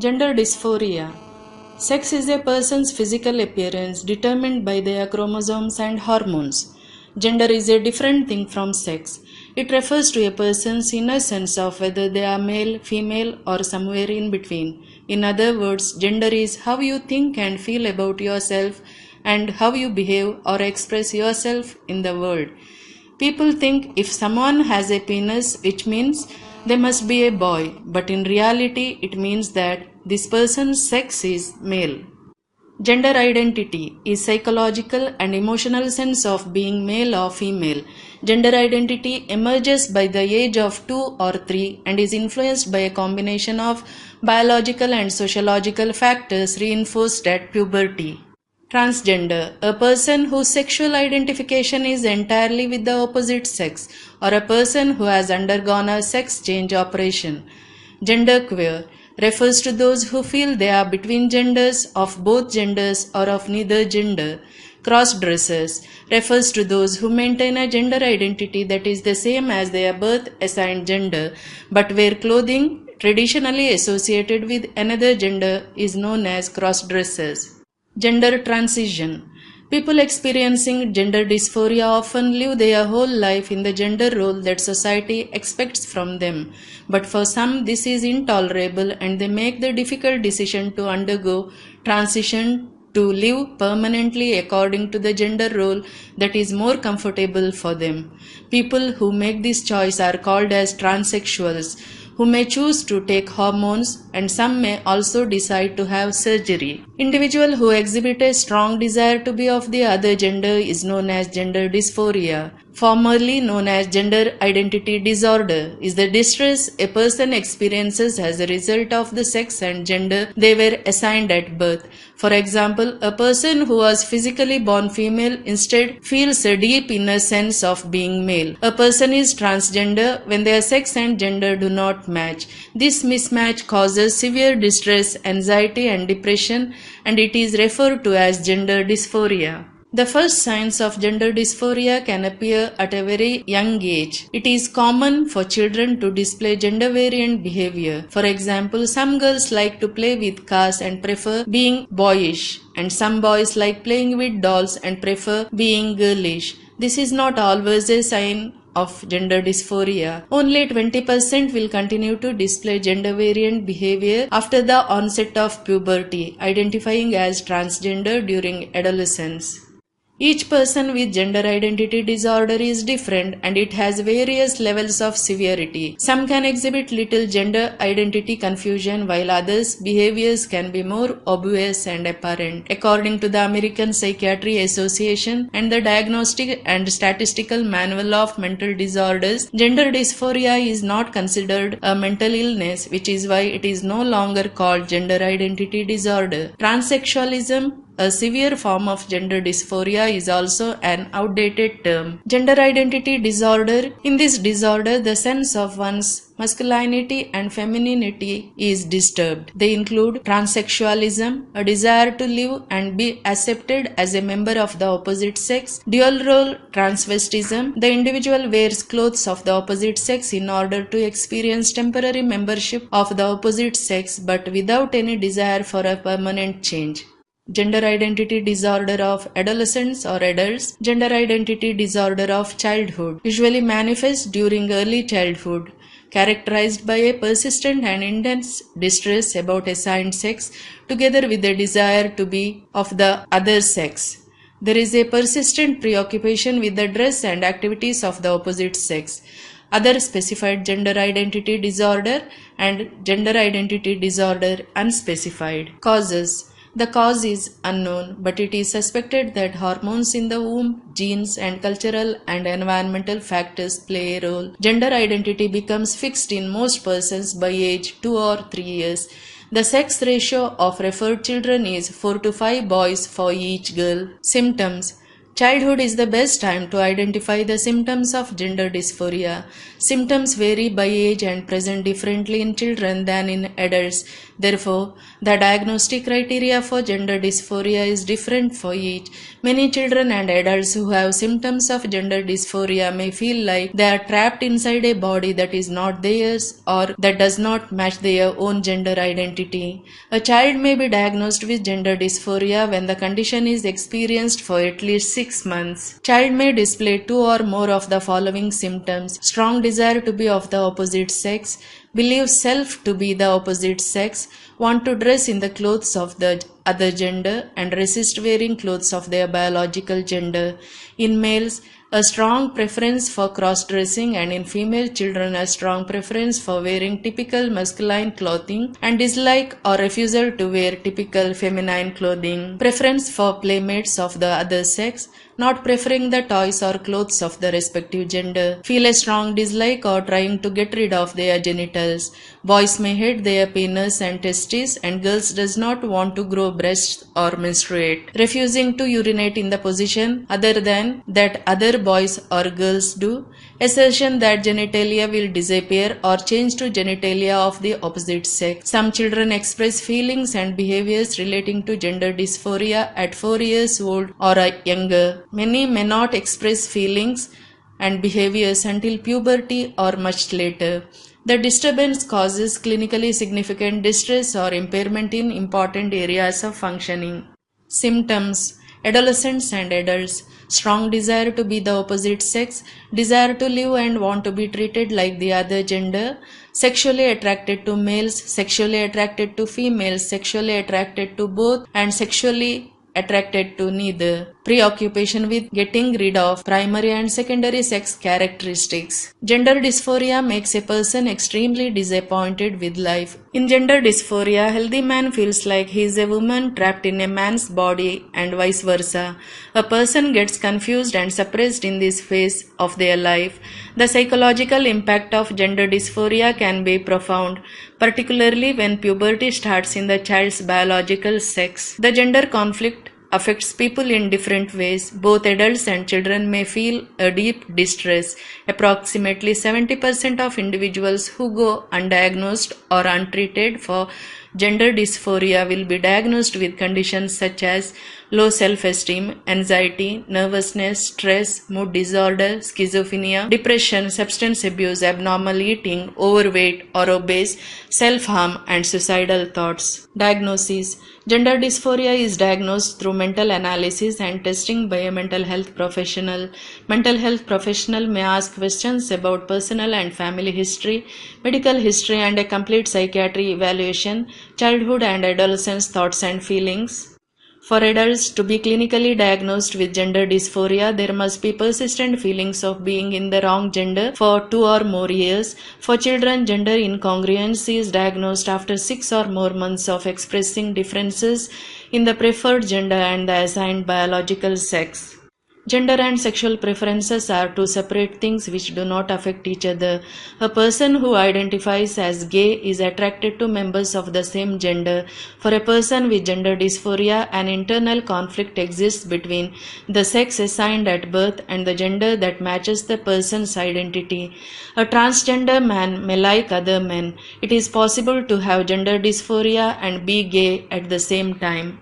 Gender dysphoria. Sex is a person's physical appearance determined by their chromosomes and hormones. Gender is a different thing from sex. It refers to a person's inner sense of whether they are male, female, or somewhere in between. In other words, gender is how you think and feel about yourself and how you behave or express yourself in the world. People think if someone has a penis, which means they must be a boy, but in reality, it means that this person's sex is male. Gender identity is psychological and emotional sense of being male or female. Gender identity emerges by the age of 2 or 3 and is influenced by a combination of biological and sociological factors reinforced at puberty. Transgender, a person whose sexual identification is entirely with the opposite sex, or a person who has undergone a sex change operation. Genderqueer refers to those who feel they are between genders, of both genders, or of neither gender. Cross-dressers refers to those who maintain a gender identity that is the same as their birth-assigned gender, but wear clothing traditionally associated with another gender is known as cross-dressers. Gender transition. People experiencing gender dysphoria often live their whole life in the gender role that society expects from them. But for some, this is intolerable and they make the difficult decision to undergo transition to live permanently according to the gender role that is more comfortable for them. People who make this choice are called as transsexuals, who may choose to take hormones, and some may also decide to have surgery. Individual who exhibit a strong desire to be of the other gender is known as gender dysphoria. Formerly known as gender identity disorder, is the distress a person experiences as a result of the sex and gender they were assigned at birth. For example, a person who was physically born female instead feels a deep inner sense of being male. A person is transgender when their sex and gender do not match. This mismatch causes severe distress, anxiety, and depression, and it is referred to as gender dysphoria. The first signs of gender dysphoria can appear at a very young age. It is common for children to display gender variant behavior. For example, some girls like to play with cars and prefer being boyish, and some boys like playing with dolls and prefer being girlish. This is not always a sign of gender dysphoria. Only 20% will continue to display gender variant behavior after the onset of puberty, identifying as transgender during adolescence. Each person with gender identity disorder is different and it has various levels of severity. Some can exhibit little gender identity confusion while others' behaviors can be more obvious and apparent. According to the American Psychiatry Association and the Diagnostic and Statistical Manual of Mental Disorders, gender dysphoria is not considered a mental illness, which is why it is no longer called gender identity disorder. Transsexualism, a severe form of gender dysphoria, is also an outdated term. Gender identity disorder. In this disorder, the sense of one's masculinity and femininity is disturbed. They include transsexualism, a desire to live and be accepted as a member of the opposite sex; dual role transvestism. The individual wears clothes of the opposite sex in order to experience temporary membership of the opposite sex but without any desire for a permanent change. Gender identity disorder of adolescents or adults. Gender identity disorder of childhood usually manifests during early childhood, characterized by a persistent and intense distress about assigned sex together with a desire to be of the other sex. There is a persistent preoccupation with the dress and activities of the opposite sex. Other specified gender identity disorder and gender identity disorder unspecified. Causes. The cause is unknown, but it is suspected that hormones in the womb, genes, and cultural and environmental factors play a role. Gender identity becomes fixed in most persons by age 2 or 3 years. The sex ratio of referred children is 4 to 5 boys for each girl. Symptoms. Childhood is the best time to identify the symptoms of gender dysphoria. Symptoms vary by age and present differently in children than in adults. Therefore, the diagnostic criteria for gender dysphoria is different for each. Many children and adults who have symptoms of gender dysphoria may feel like they are trapped inside a body that is not theirs or that does not match their own gender identity. A child may be diagnosed with gender dysphoria when the condition is experienced for at least 6 months. Child may display 2 or more of the following symptoms: strong desire to be of the opposite sex, believe self to be the opposite sex, want to dress in the clothes of the other gender, and resist wearing clothes of their biological gender. In males, a strong preference for cross-dressing, and in female children a strong preference for wearing typical masculine clothing and dislike or refusal to wear typical feminine clothing. Preference for playmates of the other sex, not preferring the toys or clothes of the respective gender. Feel a strong dislike or trying to get rid of their genitals. Boys may hate their penis and testes, and girls does not want to grow breasts or menstruate. Refusing to urinate in the position other than that other boys or girls do. Assertion that genitalia will disappear or change to genitalia of the opposite sex. Some children express feelings and behaviors relating to gender dysphoria at 4 years old or younger. Many may not express feelings and behaviors until puberty or much later. The disturbance causes clinically significant distress or impairment in important areas of functioning. Symptoms: adolescents and adults. Strong desire to be the opposite sex, desire to live and want to be treated like the other gender, sexually attracted to males, sexually attracted to females, sexually attracted to both, and sexually attracted to neither. Preoccupation with getting rid of primary and secondary sex characteristics. Gender dysphoria makes a person extremely disappointed with life. In gender dysphoria, a healthy man feels like he is a woman trapped in a man's body and vice versa. A person gets confused and suppressed in this phase of their life. The psychological impact of gender dysphoria can be profound, particularly when puberty starts in the child's biological sex. The gender conflict affects people in different ways. Both adults and children may feel a deep distress. Approximately 70% of individuals who go undiagnosed or untreated for gender dysphoria will be diagnosed with conditions such as low self-esteem, anxiety, nervousness, stress, mood disorder, schizophrenia, depression, substance abuse, abnormal eating, overweight or obese, self-harm, and suicidal thoughts. Diagnosis: gender dysphoria is diagnosed through mental analysis and testing by a mental health professional. Mental health professional may ask questions about personal and family history, medical history, and a complete psychiatry evaluation, childhood and adolescence thoughts and feelings. For adults to be clinically diagnosed with gender dysphoria, there must be persistent feelings of being in the wrong gender for 2 or more years. For children, gender incongruence is diagnosed after 6 or more months of expressing differences in the preferred gender and the assigned biological sex. Gender and sexual preferences are two separate things which do not affect each other. A person who identifies as gay is attracted to members of the same gender. For a person with gender dysphoria, an internal conflict exists between the sex assigned at birth and the gender that matches the person's identity. A transgender man may like other men. It is possible to have gender dysphoria and be gay at the same time.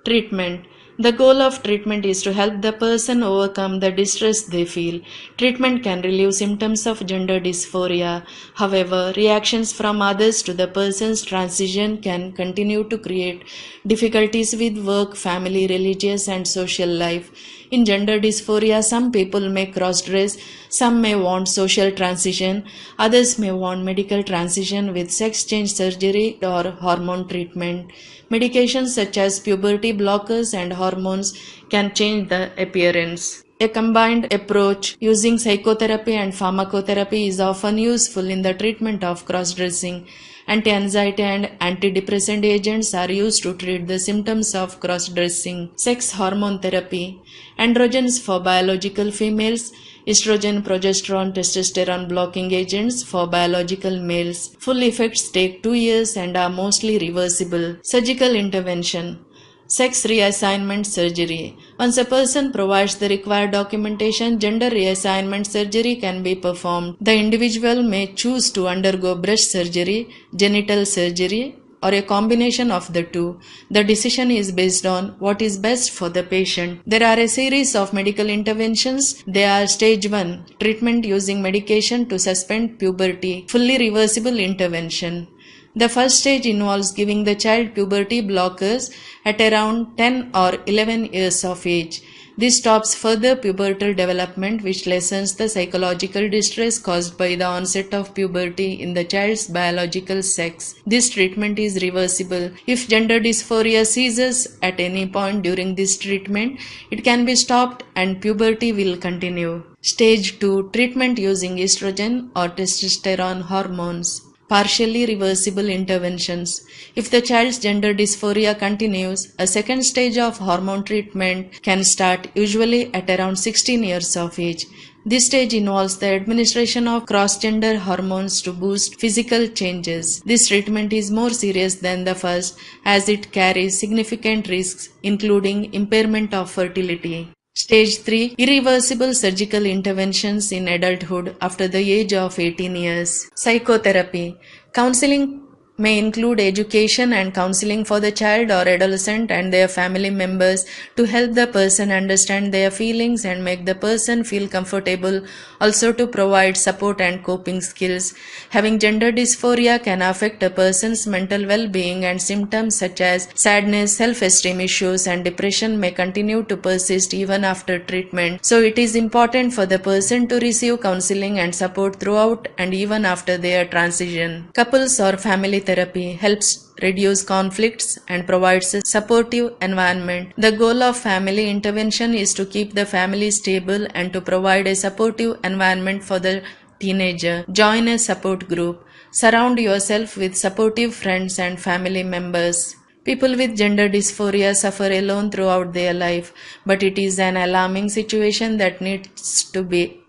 Treatment. The goal of treatment is to help the person overcome the distress they feel. Treatment can relieve symptoms of gender dysphoria. However, reactions from others to the person's transition can continue to create difficulties with work, family, religious, and social life. In gender dysphoria, some people may cross-dress, some may want social transition, others may want medical transition with sex change surgery or hormone treatment. Medications such as puberty blockers and hormones can change the appearance. A combined approach using psychotherapy and pharmacotherapy is often useful in the treatment of cross-dressing. Anti-anxiety and antidepressant agents are used to treat the symptoms of cross-dressing. Sex hormone therapy. Androgens for biological females, estrogen, progesterone, testosterone blocking agents for biological males. Full effects take 2 years and are mostly reversible. Surgical intervention. Sex reassignment surgery. Once a person provides the required documentation, gender reassignment surgery can be performed. The individual may choose to undergo breast surgery, genital surgery, or a combination of the two. The decision is based on what is best for the patient. There are a series of medical interventions. They are stage 1, treatment using medication to suspend puberty, fully reversible intervention. The first stage involves giving the child puberty blockers at around 10 or 11 years of age. This stops further pubertal development, which lessens the psychological distress caused by the onset of puberty in the child's biological sex. This treatment is reversible. If gender dysphoria ceases at any point during this treatment, it can be stopped and puberty will continue. Stage 2, treatment using estrogen or testosterone hormones. Partially reversible interventions. If the child's gender dysphoria continues, a second stage of hormone treatment can start, usually at around 16 years of age. This stage involves the administration of cross-gender hormones to boost physical changes. This treatment is more serious than the first as it carries significant risks, including impairment of fertility. Stage 3, irreversible surgical interventions in adulthood after the age of 18 years. Psychotherapy. Counseling may include education and counseling for the child or adolescent and their family members to help the person understand their feelings and make the person feel comfortable, also to provide support and coping skills. Having gender dysphoria can affect a person's mental well-being, and symptoms such as sadness, self-esteem issues and depression may continue to persist even after treatment. So it is important for the person to receive counseling and support throughout and even after their transition. Couples or family therapy helps reduce conflicts and provides a supportive environment. The goal of family intervention is to keep the family stable and to provide a supportive environment for the teenager. Join a support group. Surround yourself with supportive friends and family members. People with gender dysphoria suffer alone throughout their life, but it is an alarming situation that needs to be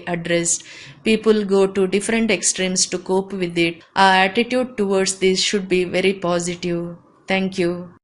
addressed. People go to different extremes to cope with it. Our attitude towards this should be very positive. Thank you.